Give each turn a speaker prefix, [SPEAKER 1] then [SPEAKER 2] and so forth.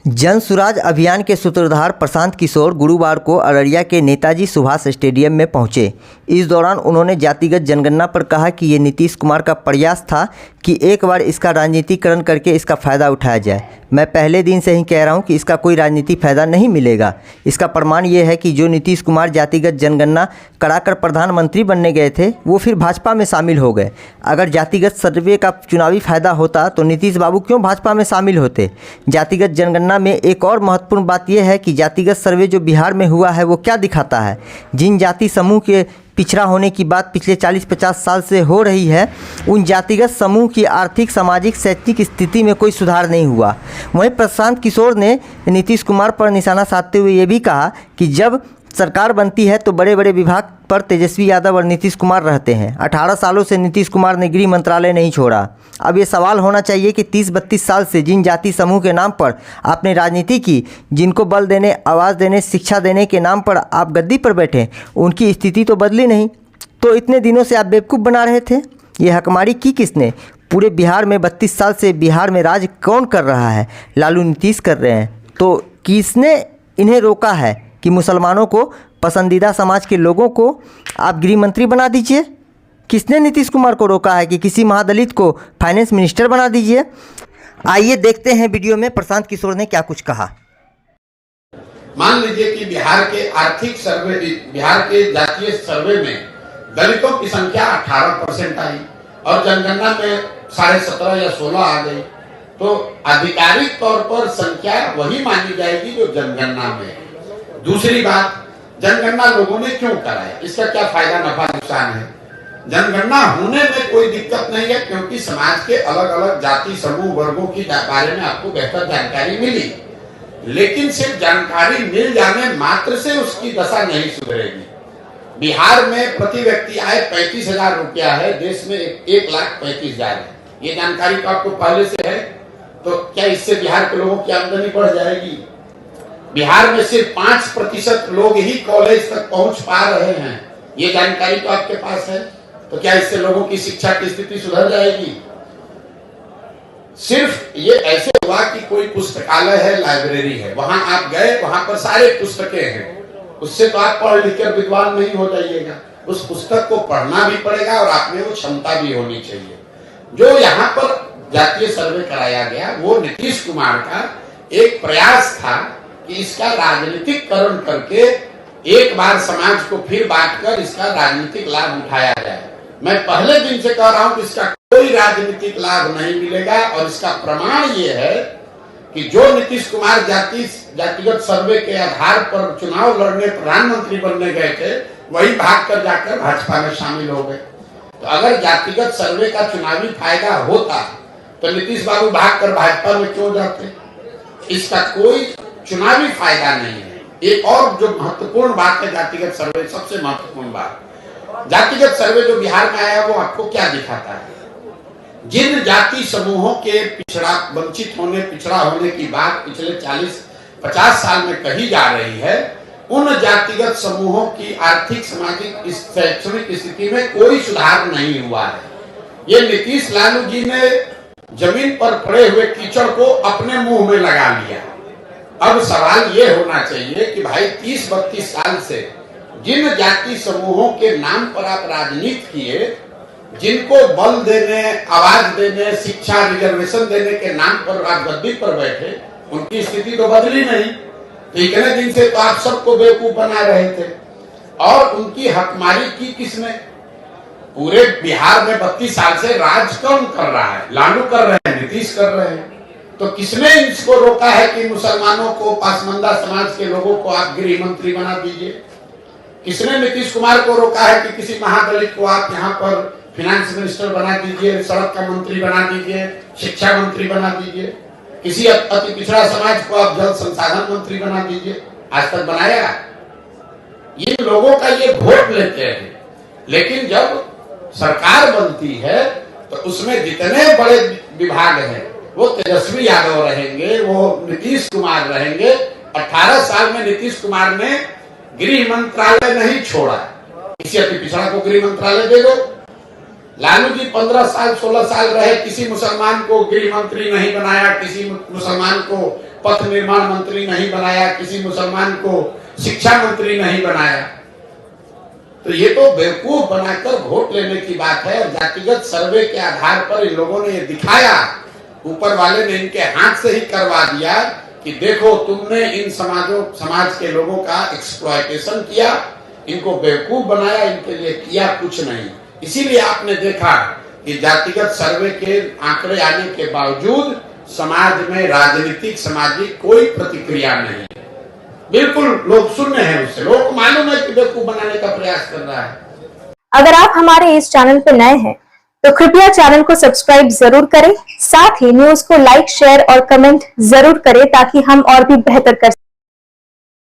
[SPEAKER 1] जन सुराज अभियान के सूत्रधार प्रशांत किशोर गुरुवार को अररिया के नेताजी सुभाष स्टेडियम में पहुंचे। इस दौरान उन्होंने जातिगत जनगणना पर कहा कि ये नीतीश कुमार का प्रयास था कि एक बार इसका राजनीतिकरण करके इसका फ़ायदा उठाया जाए। मैं पहले दिन से ही कह रहा हूं कि इसका कोई राजनीतिक फ़ायदा नहीं मिलेगा। इसका प्रमाण ये है कि जो नीतीश कुमार जातिगत जनगणना कराकर प्रधानमंत्री बनने गए थे वो फिर भाजपा में शामिल हो गए। अगर जातिगत सर्वे का चुनावी फ़ायदा होता तो नीतीश बाबू क्यों भाजपा में शामिल होते। जातिगत जनगणना में एक और महत्वपूर्ण बात यह है कि जातिगत सर्वे जो बिहार में हुआ है वो क्या दिखाता है। जिन जाति समूह के पिछड़ा होने की बात पिछले 40-50 साल से हो रही है, उन जातिगत समूह की आर्थिक, सामाजिक, शैक्षिक स्थिति में कोई सुधार नहीं हुआ। वहीं प्रशांत किशोर ने नीतीश कुमार पर निशाना साधते हुए ये भी कहा कि जब सरकार बनती है तो बड़े बड़े विभाग पर तेजस्वी यादव और नीतीश कुमार रहते हैं। 18 सालों से नीतीश कुमार ने गृह मंत्रालय नहीं छोड़ा। अब ये सवाल होना चाहिए कि 30-32 साल से जिन जाति समूह के नाम पर आपने राजनीति की, जिनको बल देने, आवाज़ देने, शिक्षा देने के नाम पर आप गद्दी पर बैठे, उनकी स्थिति तो बदली नहीं। तो इतने दिनों से आप बेवकूफ़ बना रहे थे। ये हकमारी की किसने? पूरे बिहार में 32 साल से बिहार में राज कौन कर रहा है? लालू नीतीश कर रहे हैं। तो किसने इन्हें रोका है कि मुसलमानों को, पसंदीदा समाज के लोगों को आप गृह मंत्री बना दीजिए? किसने नीतीश कुमार को रोका है कि किसी महादलित को फाइनेंस मिनिस्टर बना दीजिए? आइए देखते हैं वीडियो में प्रशांत किशोर ने क्या कुछ कहा।
[SPEAKER 2] मान लीजिए कि बिहार के आर्थिक सर्वे, बिहार के जातीय सर्वे में दलितों की संख्या 18% आई और जनगणना में 17.5 या 16 आ गई, तो आधिकारिक तौर पर संख्या वही मानी जाएगी जो जनगणना में। दूसरी बात, जनगणना लोगों ने क्यों कराया, इसका क्या फायदा, नफा, नुकसान है? जनगणना होने में कोई दिक्कत नहीं है, क्योंकि समाज के अलग अलग जाति समूह वर्गों की बारे में आपको बेहतर जानकारी मिली। लेकिन सिर्फ जानकारी मिल जाने मात्र से उसकी दशा नहीं सुधरेगी। बिहार में प्रति व्यक्ति आय 35,000 रुपया है, देश में 1,35,000 है। ये जानकारी तो आपको पहले से है। तो क्या इससे बिहार के लोगों की आमदनी बढ़ जाएगी? बिहार में सिर्फ 5% लोग ही कॉलेज तक पहुंच पा रहे हैं, ये जानकारी तो आपके पास है। तो क्या इससे लोगों की शिक्षा की स्थिति सुधर जाएगी? सिर्फ ये ऐसे हुआ कि कोई पुस्तकालय है, लाइब्रेरी है, वहां आप गए, वहां पर सारे पुस्तकें हैं, उससे तो आप पढ़ लिख कर विद्वान नहीं हो जाइएगा। उस पुस्तक को पढ़ना भी पड़ेगा और आप में वो क्षमता भी होनी चाहिए। जो यहाँ पर जातीय सर्वे कराया गया वो नीतीश कुमार का एक प्रयास था कि इसका राजनीतिकरण करके एक बार समाज को फिर बांटकर इसका राजनीतिक लाभ उठाया जाए। मैं पहले दिन से कह रहा हूं कि इसका कोई राजनीतिक लाभ नहीं मिलेगा, और इसका प्रमाण ये है कि जो नीतीश कुमार जातिगत सर्वे के आधार पर चुनाव लड़ने, प्रधानमंत्री बनने गए थे, वही भागकर जाकर भाजपा में शामिल हो गए। तो अगर जातिगत सर्वे का चुनावी फायदा होता तो नीतीश बाबू भागकर भाजपा में क्यों जाते? इसका कोई चुनावी फायदा नहीं है। एक और जो महत्वपूर्ण बात है जातिगत सर्वे, सबसे महत्वपूर्ण बात, जातिगत सर्वे जो बिहार में आया वो आपको क्या दिखाता है? जिन जाति समूहों के वंचित होने, पिछड़ा होने की बात पिछले 40-50 साल में कही जा रही है, उन जातिगत समूहों की आर्थिक, सामाजिक, शैक्षणिक स्थिति में कोई सुधार नहीं हुआ है। ये नीतीश लालू जी ने जमीन पर पड़े हुए कीचड़ को अपने मुंह में लगा लिया। अब सवाल ये होना चाहिए कि भाई 30-32 साल से जिन जाति समूहों के नाम पर आप राजनीति किए, जिनको बल देने, आवाज देने, शिक्षा, रिजर्वेशन देने के नाम पर आप गद्दी पर बैठे, उनकी स्थिति तो बदली नहीं। तो इतने दिन से तो आप सबको बेवकूफ बना रहे थे, और उनकी हकमारी की किसने? पूरे बिहार में 32 साल से राज कौन कर रहा है? लालू कर रहे हैं, नीतीश कर रहे हैं। तो किसने इसको रोका है कि मुसलमानों को, पासमंदा समाज के लोगों को आप गृह मंत्री बना दीजिए? किसने नीतीश कुमार को रोका है कि किसी महादलित को आप यहाँ पर फाइनेंस मिनिस्टर बना दीजिए, सड़क का मंत्री बना दीजिए, शिक्षा मंत्री बना दीजिए? किसी अति पिछड़ा समाज को आप जल संसाधन मंत्री बना दीजिए? आज तक बनाया? ये लोगों का ये वोट लेते हैं, लेकिन जब सरकार बनती है तो उसमें जितने बड़े विभाग हैं वो तेजस्वी यादव रहेंगे, वो नीतीश कुमार रहेंगे। 18 साल में नीतीश कुमार ने गृह मंत्रालय नहीं छोड़ा, किसी अति पिछड़ा को गृह मंत्रालय दे दो। लालू जी 15 साल 16 साल रहे, किसी मुसलमान को गृह मंत्री नहीं बनाया, किसी मुसलमान को पथ निर्माण मंत्री नहीं बनाया, किसी मुसलमान को शिक्षा मंत्री नहीं बनाया। तो ये तो बेवकूफ बनाकर वोट लेने की बात है। और जातिगत सर्वे के आधार पर इन लोगों ने ये दिखाया, ऊपर वाले ने इनके हाथ से ही करवा दिया कि देखो तुमने इन समाज के लोगों का एक्सप्लॉयटेशन किया, इनको बेवकूफ बनाया, इनके लिए किया कुछ नहीं। इसीलिए आपने देखा कि जातिगत सर्वे के आंकड़े आने के बावजूद समाज में राजनीतिक सामाजिक कोई प्रतिक्रिया नहीं। बिल्कुल लोग शून्य हैं उससे, लोगों को मालूम है कि बेवकूफ बनाने का प्रयास कर रहा है।
[SPEAKER 3] अगर आप हमारे इस चैनल पर नए हैं तो कृपया चैनल को सब्सक्राइब जरूर करें, साथ ही न्यूज को लाइक, शेयर और कमेंट जरूर करें ताकि हम और भी बेहतर कर